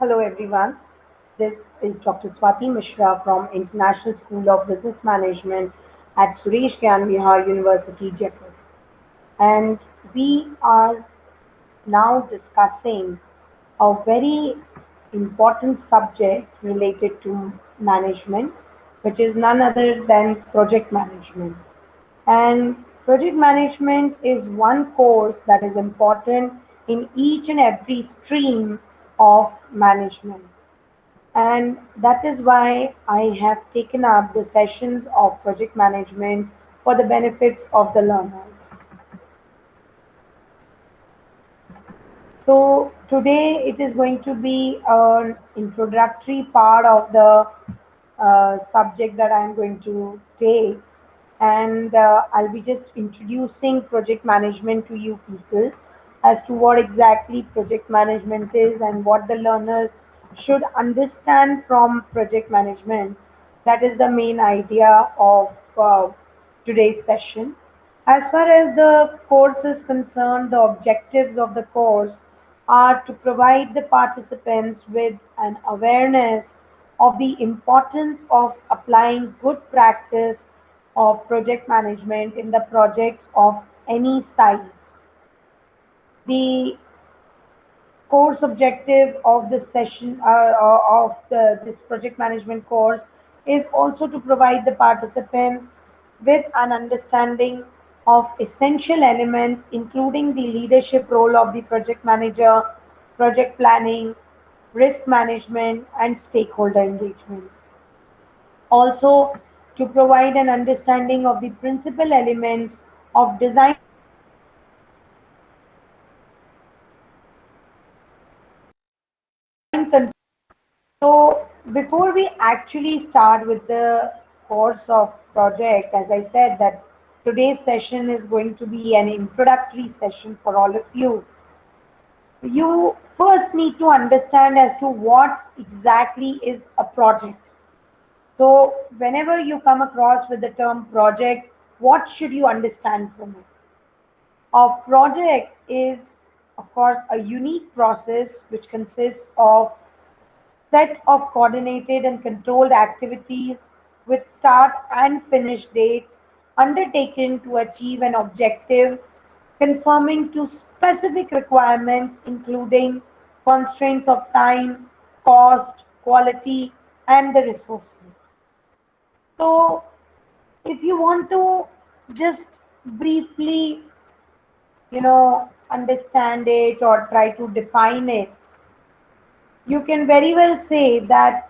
Hello everyone. This is Dr. Swati Mishra from International School of Business Management at Suresh Gyan Vihar University, Jaipur. And we are now discussing a very important subject related to management, which is none other than project management. And project management is one course that is important in each and every stream of management. And that is why I have taken up the sessions of project management for the benefits of the learners. So today it is going to be an introductory part of the subject that I'm going to take, and I'll be just introducing project management to you people as to what exactly project management is and what the learners should understand from project management. That is the main idea of today's session. As far as the course is concerned, the objectives of the course are to provide the participants with an awareness of the importance of applying good practice of project management in the projects of any size. The course objective of this session of this project management course is also to provide the participants with an understanding of essential elements including the leadership role of the project manager, project planning, risk management and stakeholder engagement. Also to provide an understanding of the principal elements of design control. So before we actually start with the course of project, as I said that today's session is going to be an introductory session for all of you. You first need to understand as to what exactly is a project. So whenever you come across with the term project, what should you understand from it? A project is, of course, a unique process which consists of set of coordinated and controlled activities with start and finish dates undertaken to achieve an objective conforming to specific requirements including constraints of time, cost, quality, and the resources. So, if you want to just briefly, understand it or try to define it, you can very well say that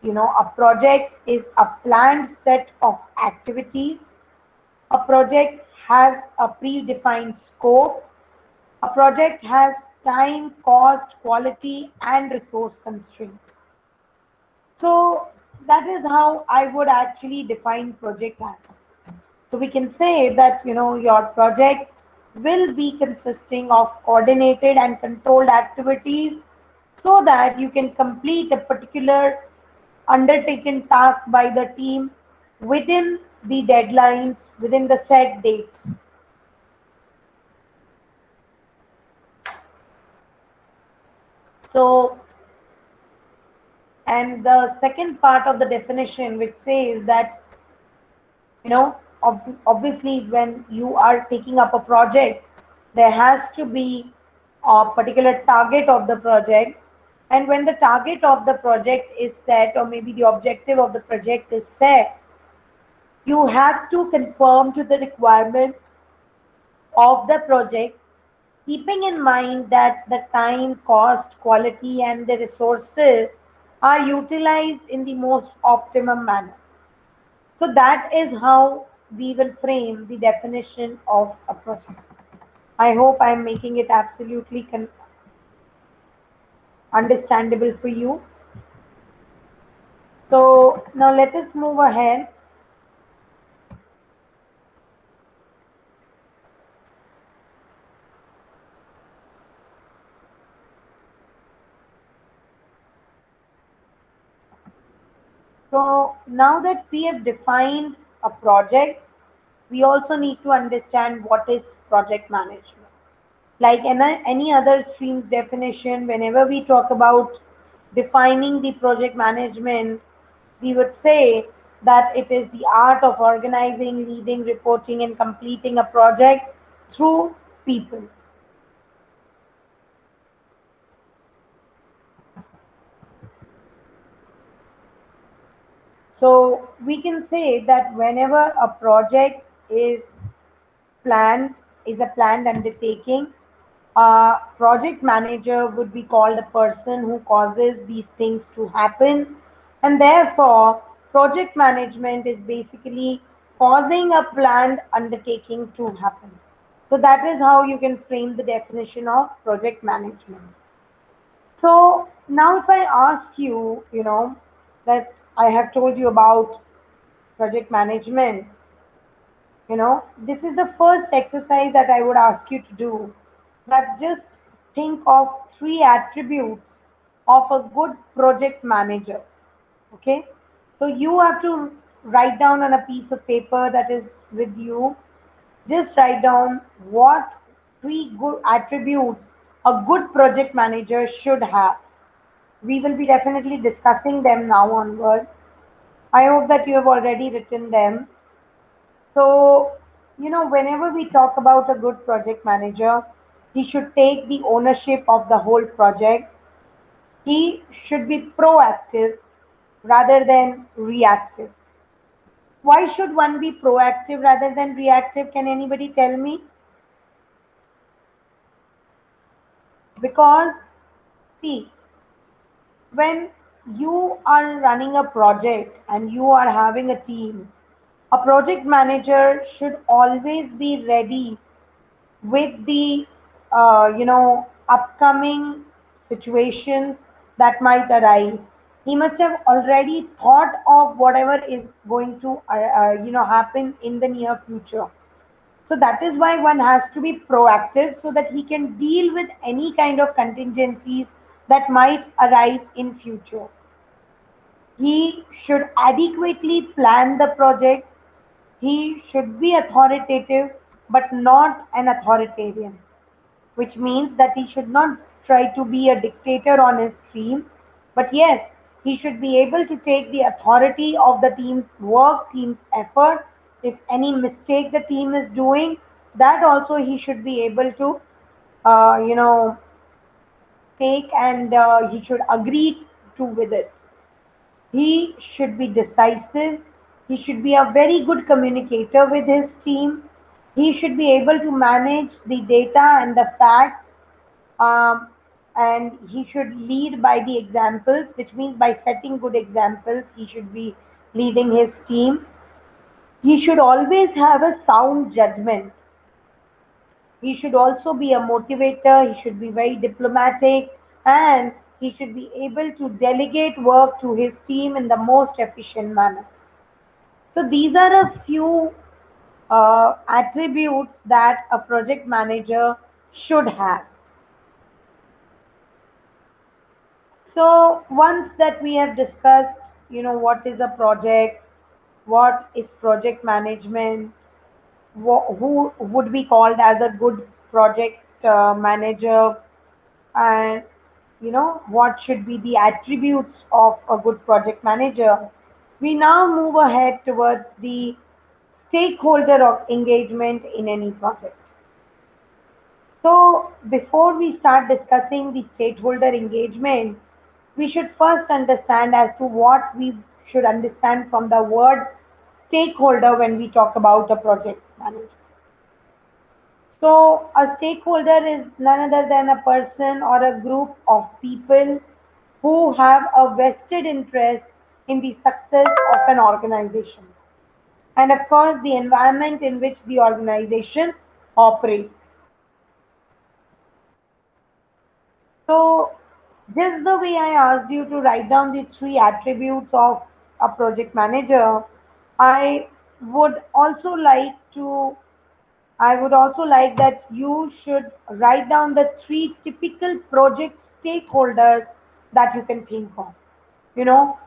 a project is a planned set of activities. A project has a predefined scope. A project has time, cost, quality and resource constraints. So that is how I would actually define project as. So we can say that your project will be consisting of coordinated and controlled activities so that you can complete a particular undertaken task by the team within the deadlines, within the set dates. So, and the second part of the definition, which says that, obviously, when you are taking up a project, there has to be a particular target of the project. And when the target of the project is set, or maybe the objective of the project is set, you have to conform to the requirements of the project, keeping in mind that the time, cost, quality, and the resources are utilized in the most optimum manner. So, that is how we will frame the definition of a project. I hope I am making it absolutely understandable for you. So, now let us move ahead. So, now that we have defined a project, we also need to understand what is project management. Like any other stream's definition, whenever we talk about defining the project management, we would say that it is the art of organizing, leading, reporting, and completing a project through people. So we can say that whenever a project planned, is a planned undertaking, a project manager would be called a person who causes these things to happen, and therefore, project management is basically causing a planned undertaking to happen. So, that is how you can frame the definition of project management. So, now if I ask you, that I have told you about project management, this is the first exercise that I would ask you to do. That just think of three attributes of a good project manager. Okay, so you have to write down on a piece of paper that is with you. Just write down what three good attributes a good project manager should have. We will be definitely discussing them now onwards. I hope that you have already written them. So, whenever we talk about a good project manager, he should take the ownership of the whole project. He should be proactive rather than reactive. Why should one be proactive rather than reactive? Can anybody tell me? Because, see, when you are running a project and you are having a team, a project manager should always be ready with the upcoming situations that might arise. He must have already thought of whatever is going to happen in the near future. So that is why one has to be proactive so that he can deal with any kind of contingencies that might arrive in future. He should adequately plan the project. He should be authoritative but not an authoritarian, which means that he should not try to be a dictator on his team. But yes, he should be able to take the authority of the team's work, team's effort. If any mistake the team is doing, that also he should be able to, uh, you know, take, and he should agree to with it. He should be decisive. He should be a very good communicator with his team. He should be able to manage the data and the facts, um, and he should lead by the examples, which means by setting good examples, he should be leading his team. He should always have a sound judgment. He should also be a motivator, he should be very diplomatic, and he should be able to delegate work to his team in the most efficient manner. So, these are a few attributes that a project manager should have. So once that we have discussed, what is a project, what is project management, who would be called as a good project manager, and what should be the attributes of a good project manager, we now move ahead towards the stakeholder of engagement in any project. So, before we start discussing the stakeholder engagement, we should first understand as to what we should understand from the word stakeholder when we talk about a project manager. So, a stakeholder is none other than a person or a group of people who have a vested interest in the success of an organization, and, of course, the environment in which the organization operates. So, just the way I asked you to write down the three attributes of a project manager, I would also like to I would also like that you should write down the three typical project stakeholders that you can think of.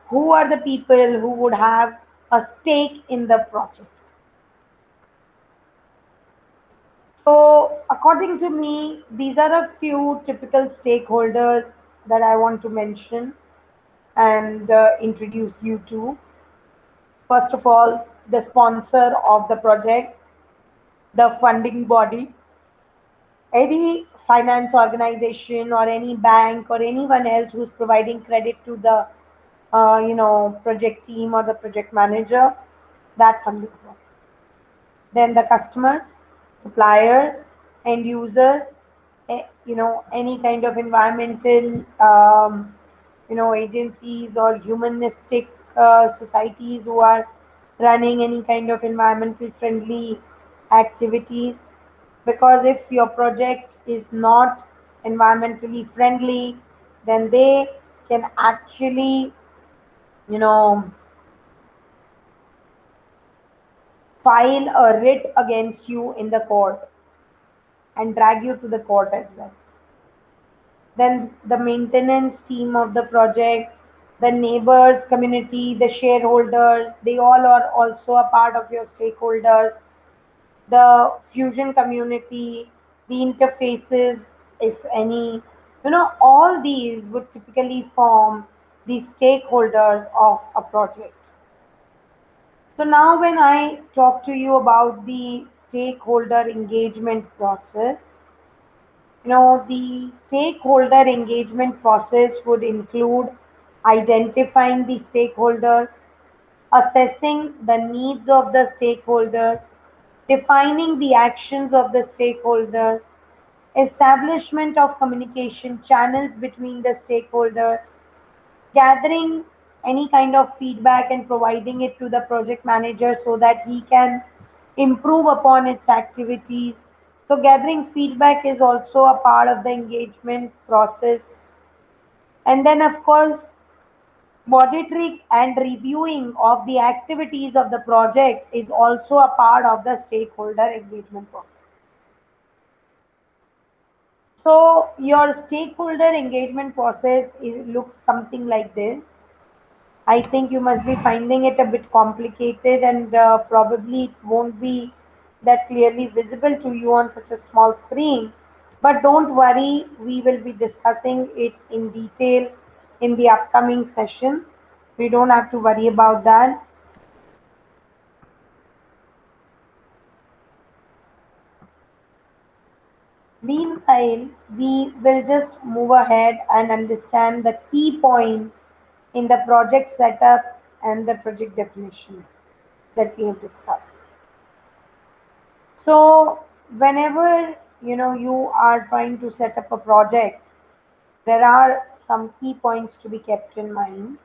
Who are the people who would have a stake in the project? So, according to me, these are a few typical stakeholders that I want to mention. and introduce you to. First of all, the sponsor of the project, the funding body, any finance organization or any bank or anyone else who's providing credit to the project team or the project manager, that funding body. Then the customers, suppliers, end users, any kind of environmental agencies or humanistic societies who are running any kind of environmental friendly activities. Because if your project is not environmentally friendly, then they can actually you know file a writ against you in the court and drag you to the court as well. Then the maintenance team of the project, the neighbors, community, the shareholders, they all are also a part of your stakeholders. The fusion community, the interfaces, if any, all these would typically form the stakeholders of a project. So now when I talk to you about the stakeholder engagement process, the stakeholder engagement process would include identifying the stakeholders, assessing the needs of the stakeholders, defining the actions of the stakeholders, establishment of communication channels between the stakeholders, gathering any kind of feedback and providing it to the project manager so that he can improve upon its activities. So, gathering feedback is also a part of the engagement process. And then, of course, monitoring and reviewing of the activities of the project is also a part of the stakeholder engagement process. So, your stakeholder engagement process looks something like this. I think you must be finding it a bit complicated and probably it won't be that clearly visible to you on such a small screen. But don't worry, we will be discussing it in detail in the upcoming sessions. We don't have to worry about that. Meanwhile, we will just move ahead and understand the key points in the project setup and the project definition that we have discussed. So whenever you are trying to set up a project, there are some key points to be kept in mind,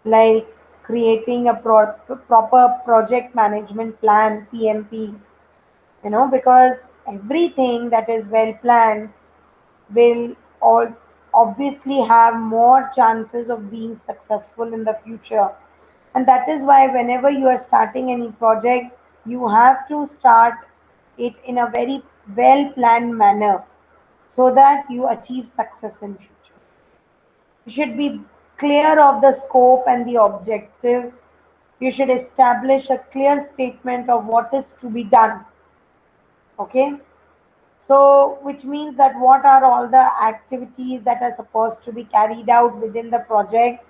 like creating a proper project management plan (PMP). Because everything that is well planned will all obviously have more chances of being successful in the future. And that is why whenever you are starting any project, you have to start it in a very well planned manner so that you achieve success in future. You should be clear of the scope and the objectives. You should establish a clear statement of what is to be done. Okay, so, which means that what are all the activities that are supposed to be carried out within the project,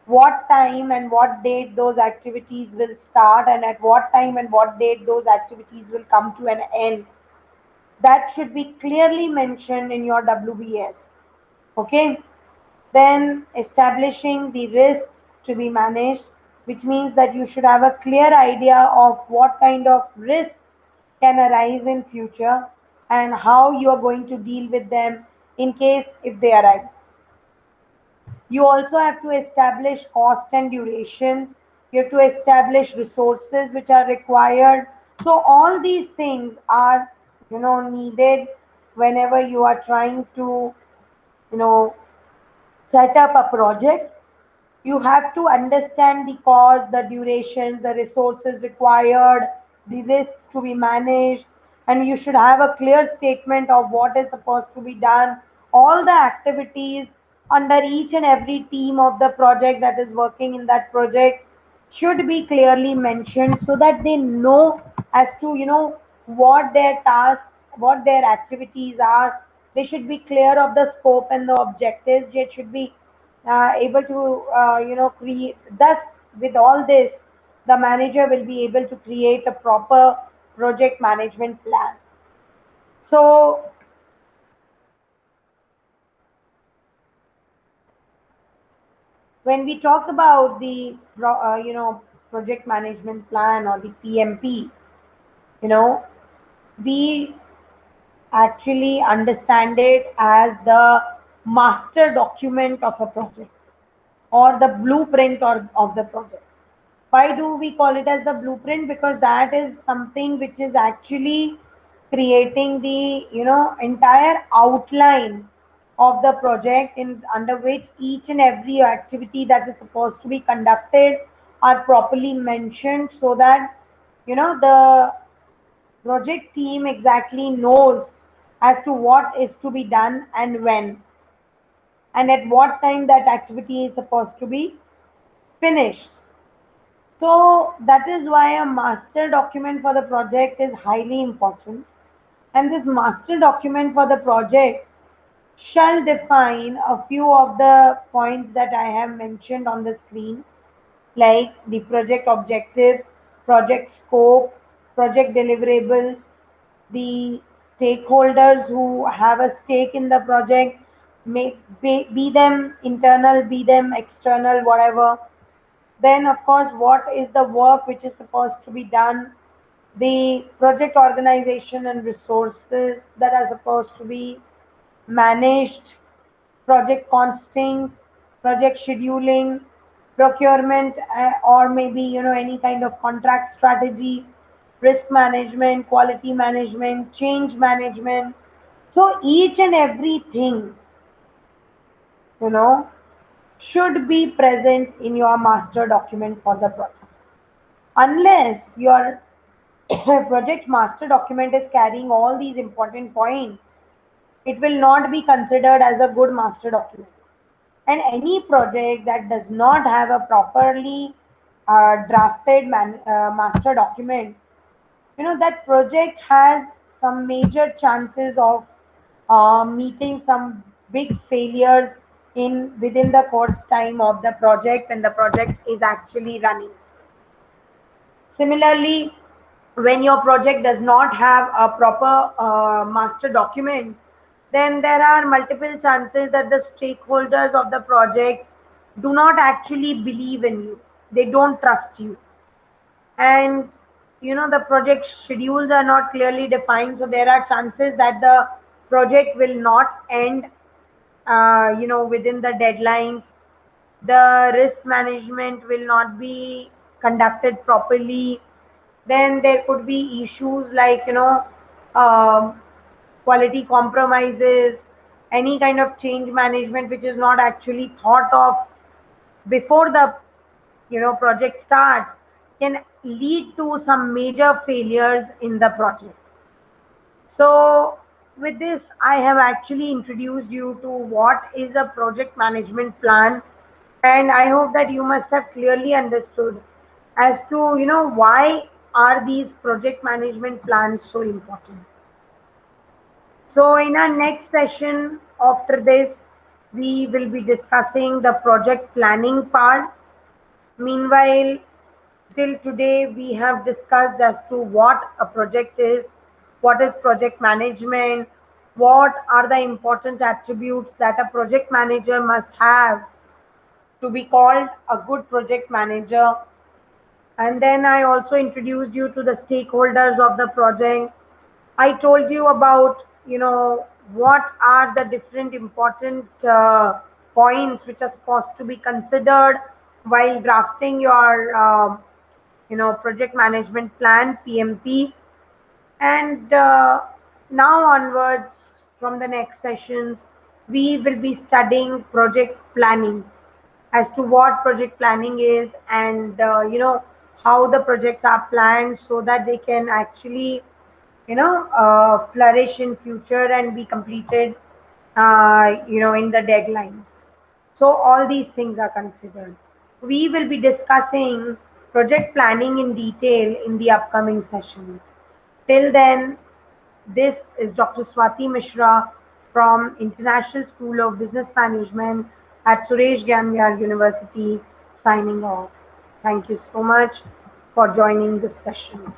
what time and what date those activities will start, and at what time and what date those activities will come to an end. That should be clearly mentioned in your WBS. Okay, then establishing the risks to be managed, which means that you should have a clear idea of what kind of risks can arise in future and how you are going to deal with them in case if they arise. You also have to establish cost and durations. You have to establish resources which are required. So all these things are needed whenever you are trying to you know set up a project. You have to understand the cost, the duration, the resources required, the risks to be managed, and you should have a clear statement of what is supposed to be done. All the activities under each and every team of the project that is working in that project should be clearly mentioned so that they know as to what their tasks, what their activities are. They should be clear of the scope and the objectives. It should be able to create. Thus, with all this, the manager will be able to create a proper project management plan. So when we talk about the project management plan or the PMP, you know we actually understand it as the master document of a project, or the blueprint of the project. Why do we call it as the blueprint? Because that is something which is actually creating the entire outline of the project, in under which each and every activity that is supposed to be conducted are properly mentioned, so that the project team exactly knows as to what is to be done and when, and at what time that activity is supposed to be finished. So that is why a master document for the project is highly important. And this master document for the project shall define a few of the points that I have mentioned on the screen, like the project objectives, project scope, project deliverables, the stakeholders who have a stake in the project, may be them internal, be them external, whatever. Then, of course, what is the work which is supposed to be done, the project organization and resources that are supposed to be managed, project constraints, project scheduling, procurement, or maybe any kind of contract strategy, risk management, quality management, change management. So each and everything, you know, should be present in your master document for the project. Unless your project master document is carrying all these important points, it will not be considered as a good master document. And any project that does not have a properly drafted master document, that project has some major chances of meeting some big failures in within the course time of the project when the project is actually running. Similarly, when your project does not have a proper master document, then there are multiple chances that the stakeholders of the project do not actually believe in you. They don't trust you. And the project schedules are not clearly defined, so there are chances that the project will not end within the deadlines. The risk management will not be conducted properly. Then there could be issues like um, quality compromises, any kind of change management which is not actually thought of before the project starts, can lead to some major failures in the project. So, with this, I have actually introduced you to what is a project management plan, and I hope that you must have clearly understood as to why are these project management plans so important. So, in our next session after this, we will be discussing the project planning part. Meanwhile, till today, we have discussed as to what a project is, what is project management, what are the important attributes that a project manager must have to be called a good project manager. And then I also introduced you to the stakeholders of the project. I told you about, what are the different important points which are supposed to be considered while drafting your project management plan, PMP. And now onwards, from the next sessions, we will be studying project planning, as to what project planning is, and how the projects are planned so that they can actually flourish in future and be completed in the deadlines. So all these things are considered. We will be discussing project planning in detail in the upcoming sessions. Till then, this is Dr. Swati Mishra from International School of Business Management. at Suresh Gamyar University, signing off. Thank you so much for joining this session.